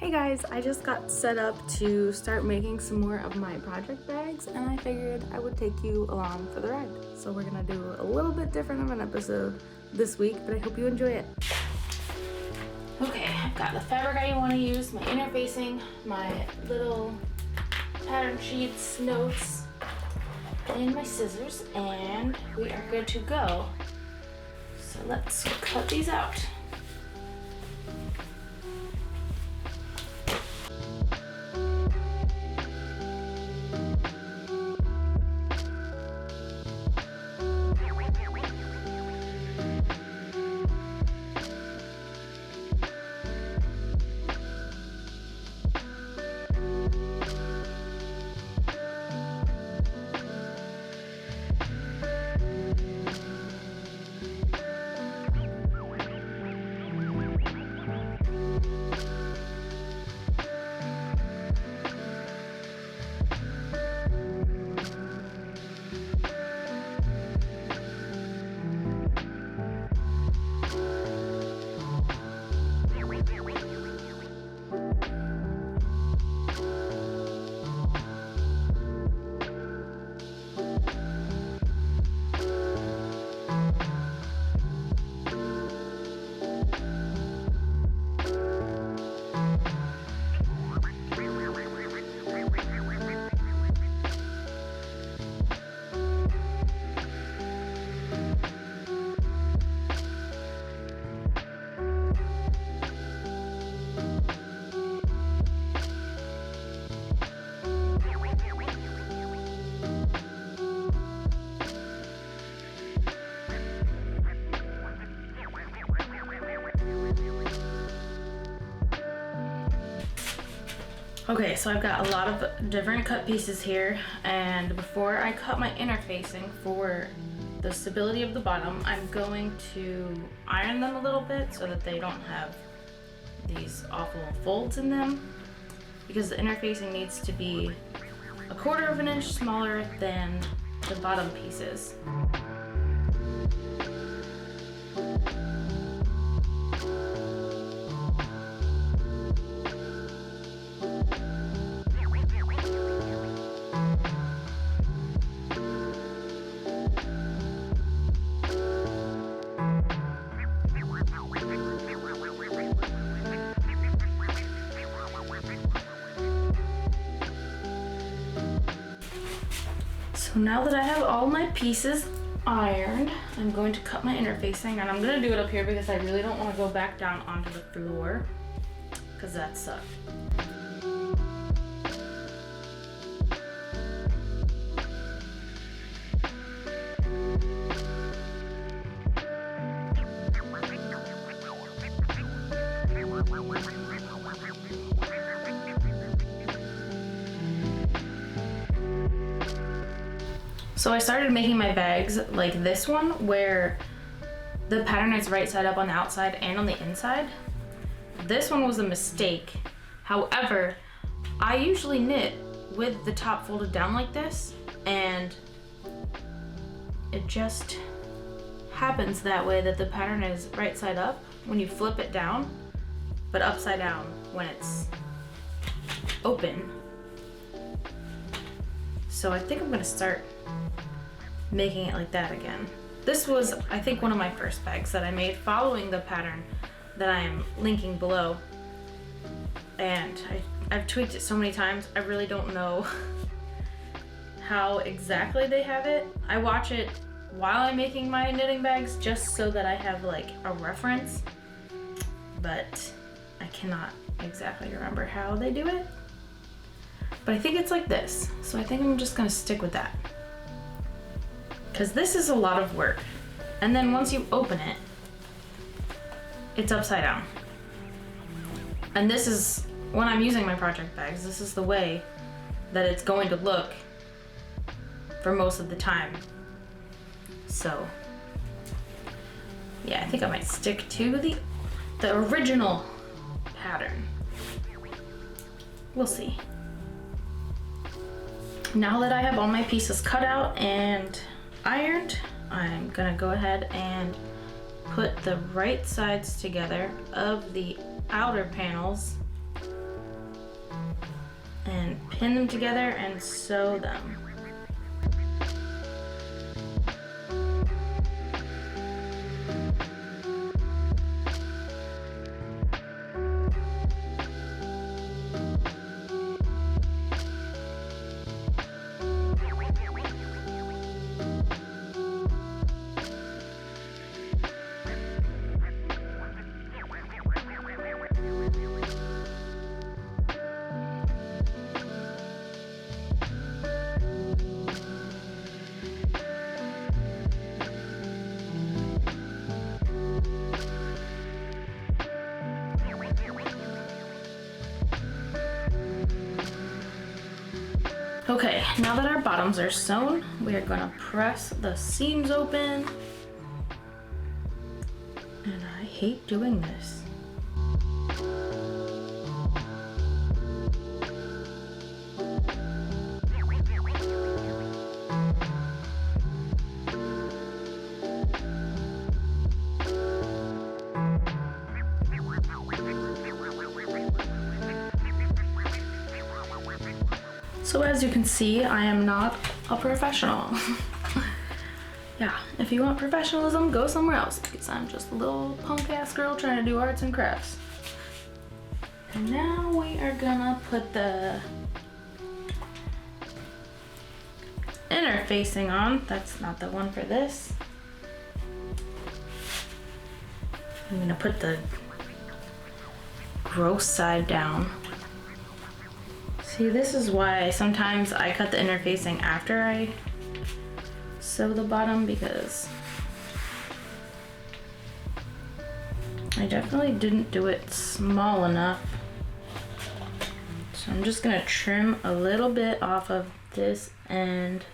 Hey guys, I just got set up to start making some more of my project bags and I figured I would take you along for the ride. So we're gonna do a little bit different of an episode this week, but I hope you enjoy it. Okay, I've got the fabric I want to use, my interfacing, my little pattern sheets, notes, and my scissors, and we are good to go. So let's cut these out. Okay, so I've got a lot of different cut pieces here, and before I cut my interfacing for the stability of the bottom, I'm going to iron them a little bit so that they don't have these awful folds in them, because the interfacing needs to be 1/4 of an inch smaller than the bottom pieces. So now that I have all my pieces ironed, I'm going to cut my interfacing, and I'm going to do it up here because I really don't want to go back down onto the floor because that sucked. So I started making my bags like this one, where the pattern is right side up on the outside and on the inside. This one was a mistake. However, I usually knit with the top folded down like this, and it just happens that way that the pattern is right side up when you flip it down, but upside down when it's open. So I think I'm gonna start making it like that again. This was, I think, one of my first bags that I made following the pattern that I am linking below. And I've tweaked it so many times, I really don't know how exactly they have it. I watch it while I'm making my knitting bags just so that I have like a reference, but I cannot exactly remember how they do it. But I think it's like this, so I think I'm just gonna stick with that, because this is a lot of work. And then once you open it, it's upside down. And this is, when I'm using my project bags, this is the way that it's going to look for most of the time. So yeah, I think I might stick to the original pattern. We'll see. Now that I have all my pieces cut out and ironed, I'm gonna go ahead and put the right sides together of the outer panels pin them together and sew them. Okay, now that our bottoms are sewn, we are gonna press the seams open. And I hate doing this. So as you can see, I am not a professional. Yeah, if you want professionalism, go somewhere else, because I'm just a little punk ass girl trying to do arts and crafts. And now we are gonna put the interfacing on. That's not the one for this. I'm gonna put the gross side down. See, this is why sometimes I cut the interfacing after I sew the bottom, because I definitely didn't do it small enough. So I'm just gonna trim a little bit off of this end.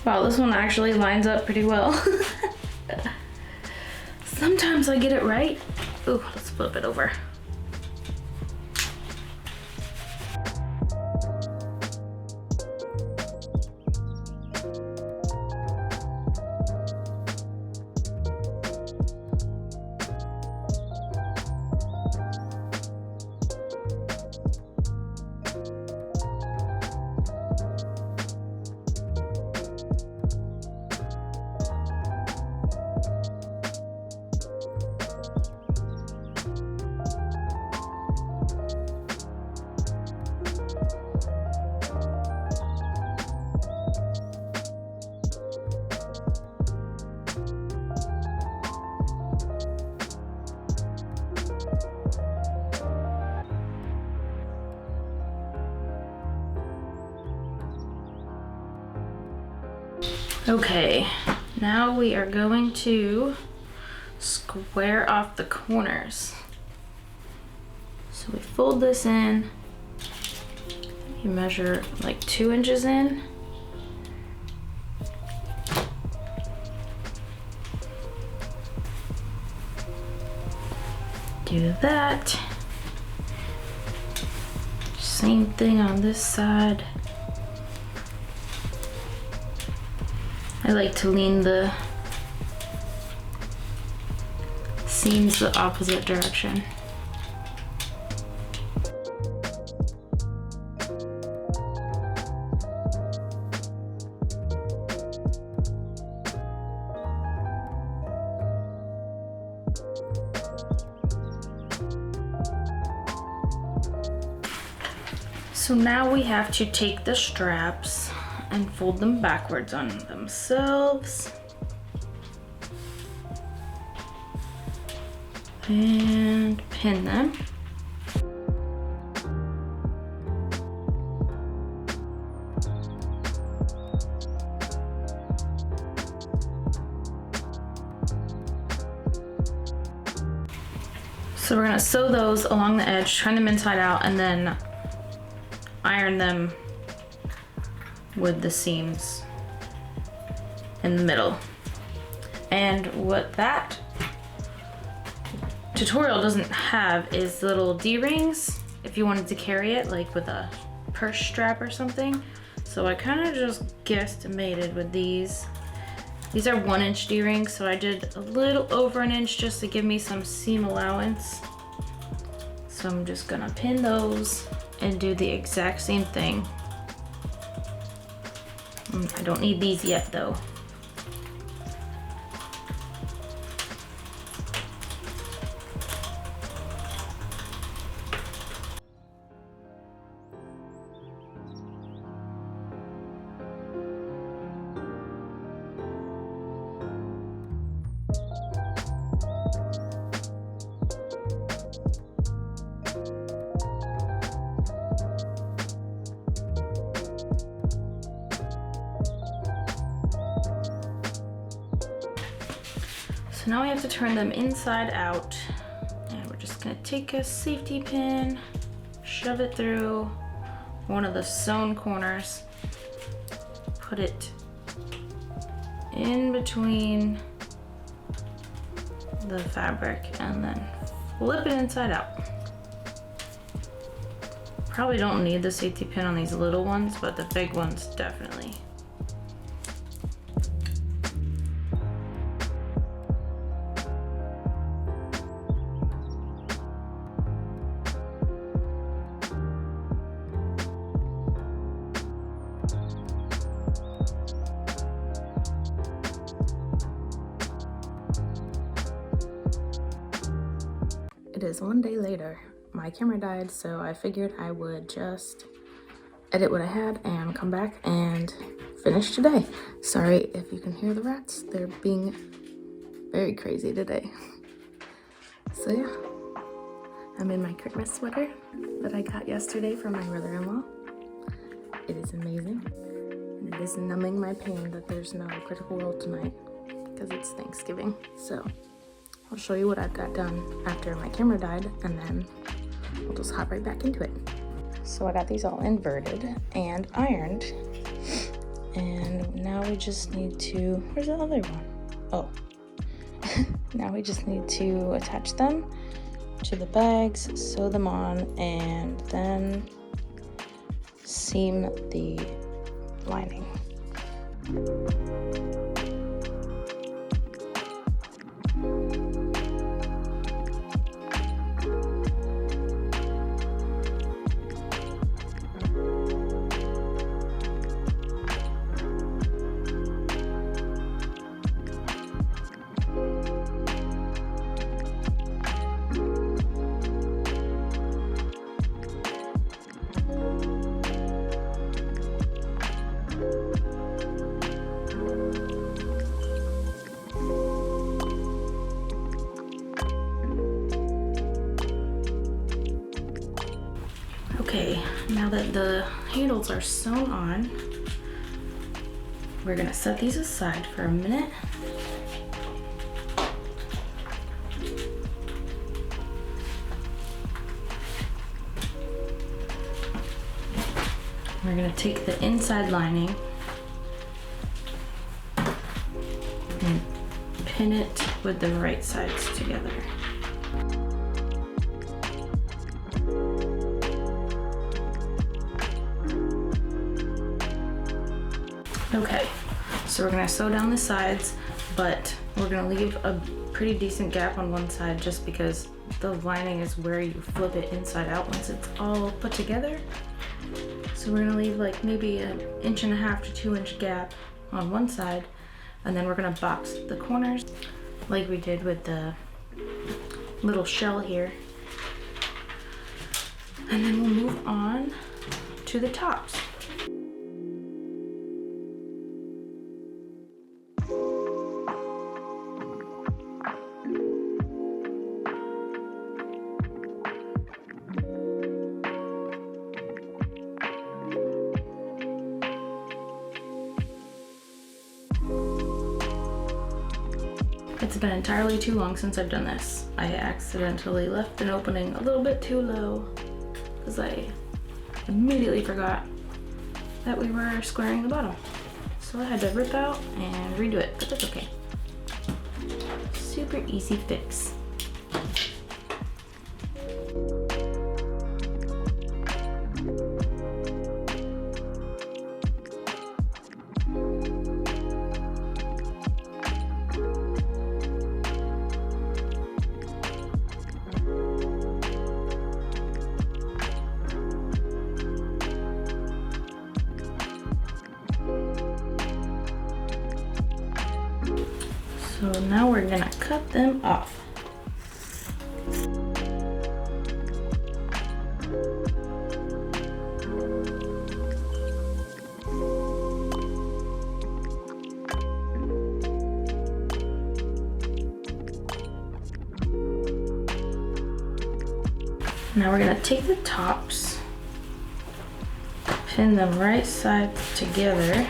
Wow, this one actually lines up pretty well. Sometimes I get it right. Ooh, let's flip it over. Okay, now we are going to square off the corners. So we fold this in, you measure like 2 inches in. Do that. Same thing on this side. I like to lean the seams the opposite direction. So now we have to take the straps and fold them backwards on themselves. And pin them. So we're gonna sew those along the edge, turn them inside out, and then iron them with the seams in the middle. And what that tutorial doesn't have is little D-rings if you wanted to carry it like with a purse strap or something. So I kind of just guesstimated with these. These are 1-inch D-rings, so I did a little over an inch just to give me some seam allowance. So I'm just gonna pin those and do the exact same thing. I don't need these yet though. So now we have to turn them inside out, and we're just gonna take a safety pin, shove it through one of the sewn corners, put it in between the fabric, and then flip it inside out. Probably don't need the safety pin on these little ones, but the big ones definitely. It is one day later. My camera died, so I figured I would just edit what I had and come back and finish today. Sorry if you can hear the rats. They're being very crazy today. So yeah, I'm in my Christmas sweater that I got yesterday from my brother-in-law. It is amazing. And it is numbing my pain that there's no Critical Role tonight because it's Thanksgiving. So I'll show you what I've got done after my camera died, and then we'll just hop right back into it. So I got these all inverted and ironed, and now we just need to, where's the other one? Oh, now we just need to attach them to the bags, sew them on, and then seam the lining. Okay, now that the handles are sewn on, we're gonna set these aside for a minute. We're gonna take the inside lining and pin it with the right sides together. Okay, so we're gonna sew down the sides, but we're gonna leave a pretty decent gap on one side just because the lining is where you flip it inside out once it's all put together. So we're gonna leave like maybe 1.5 to 2 inch gap on one side, and then we're gonna box the corners like we did with the little shell here. And then we'll move on to the tops. It's been entirely too long since I've done this. I accidentally left an opening a little bit too low because I immediately forgot that we were squaring the bottom. So I had to rip out and redo it, but that's okay. Super easy fix. So now we're gonna cut them off. Now we're gonna take the tops, pin them right sides together.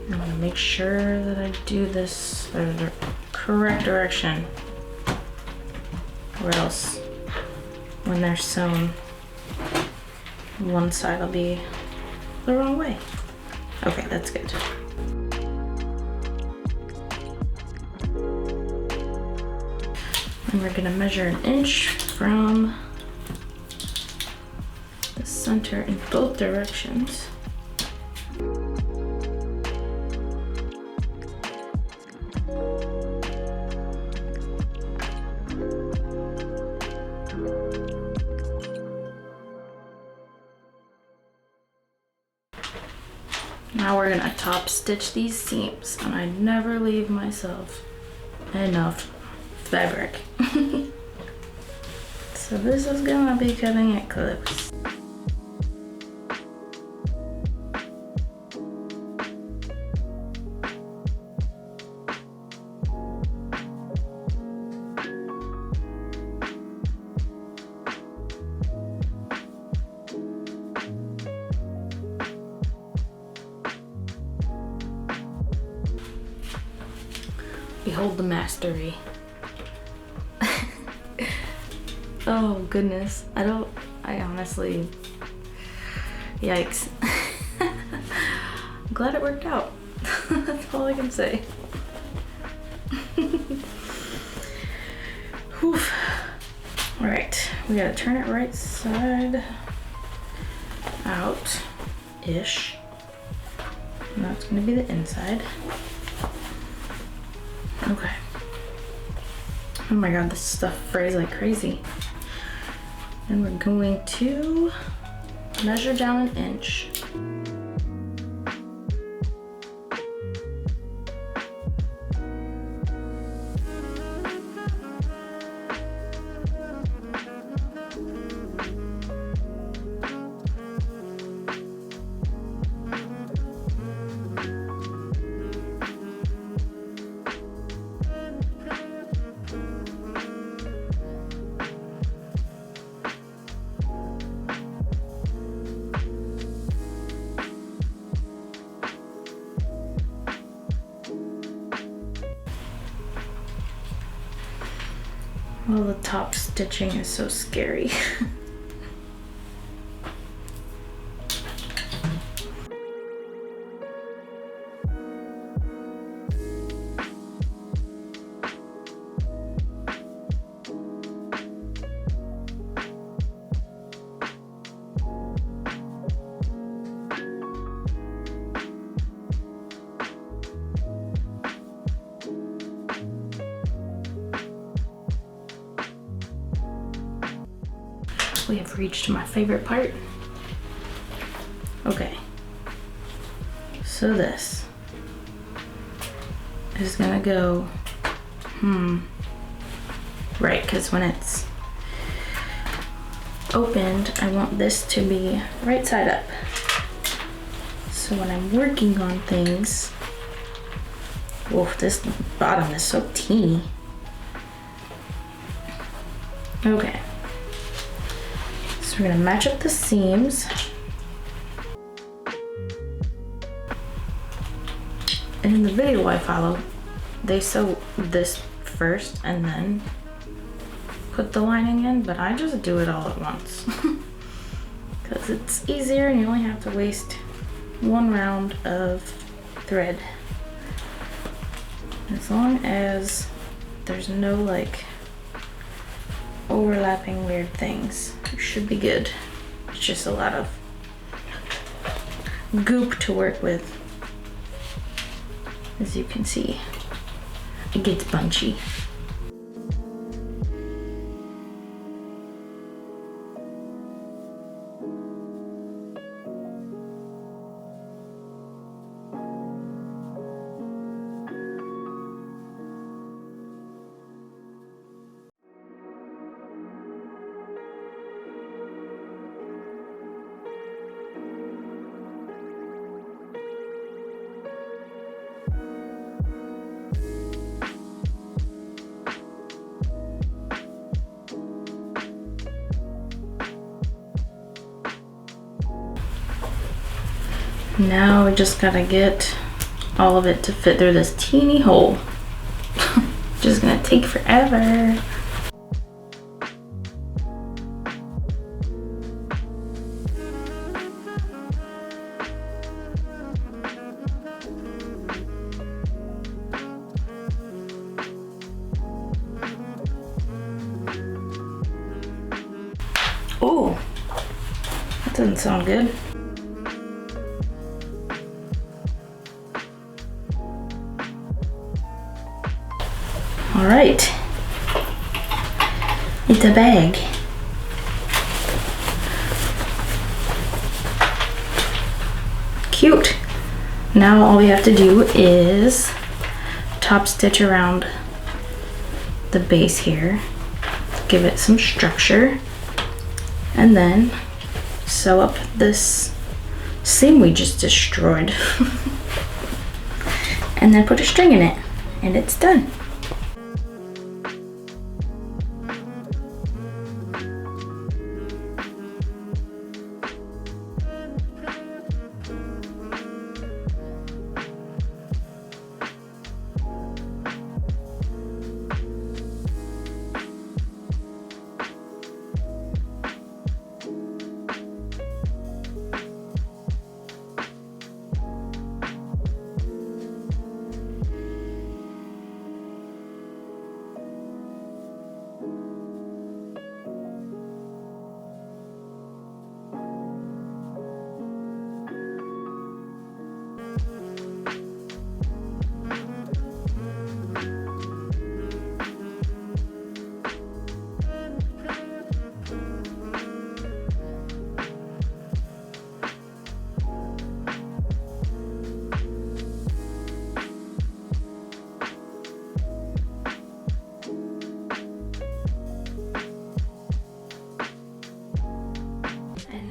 I'm gonna make sure that I do this in the correct direction, or else when they're sewn, one side will be the wrong way. Okay, that's good. And we're gonna measure 1 inch from the center in both directions. Now we're gonna top stitch these seams, and I never leave myself enough fabric. So this is gonna be cutting it close. Behold the mastery. Oh goodness, I honestly, yikes. I'm glad it worked out. That's all I can say. Whew. All right, we gotta turn it right side out-ish. And that's gonna be the inside. Okay. Oh my god, this stuff frays like crazy. And we're going to measure down 1 inch. Well, the top stitching is so scary. We have reached my favorite part. Okay, so this is gonna go, right, because when it's opened, I want this to be right side up. So when I'm working on things, oh, this bottom is so teeny. Okay, so we're gonna match up the seams. And in the video I follow, they sew this first and then put the lining in, but I just do it all at once because it's easier and you only have to waste one round of thread. As long as there's no like overlapping weird things, you should be good. It's just a lot of goop to work with. As you can see, it gets bunchy. Now we just gotta get all of it to fit through this teeny hole. Just gonna take forever. Oh, that doesn't sound good. All right, it's a bag. Cute. Now all we have to do is top stitch around the base here, give it some structure, and then sew up this seam we just destroyed. And then put a string in it, and it's done.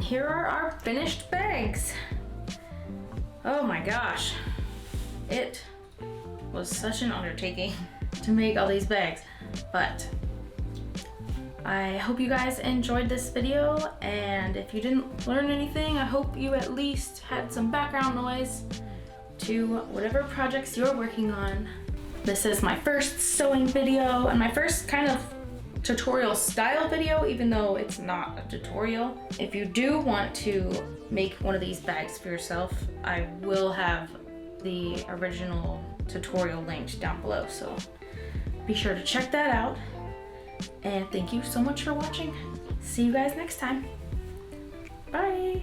Here are our finished bags. Oh my gosh, it was such an undertaking to make all these bags, but I hope you guys enjoyed this video, and if you didn't learn anything, I hope you at least had some background noise to whatever projects you're working on. This is my first sewing video and my first kind of tutorial style video, even though it's not a tutorial. If you do want to make one of these bags for yourself, I will have the original tutorial linked down below, so be sure to check that out. And thank you so much for watching. See you guys next time. Bye.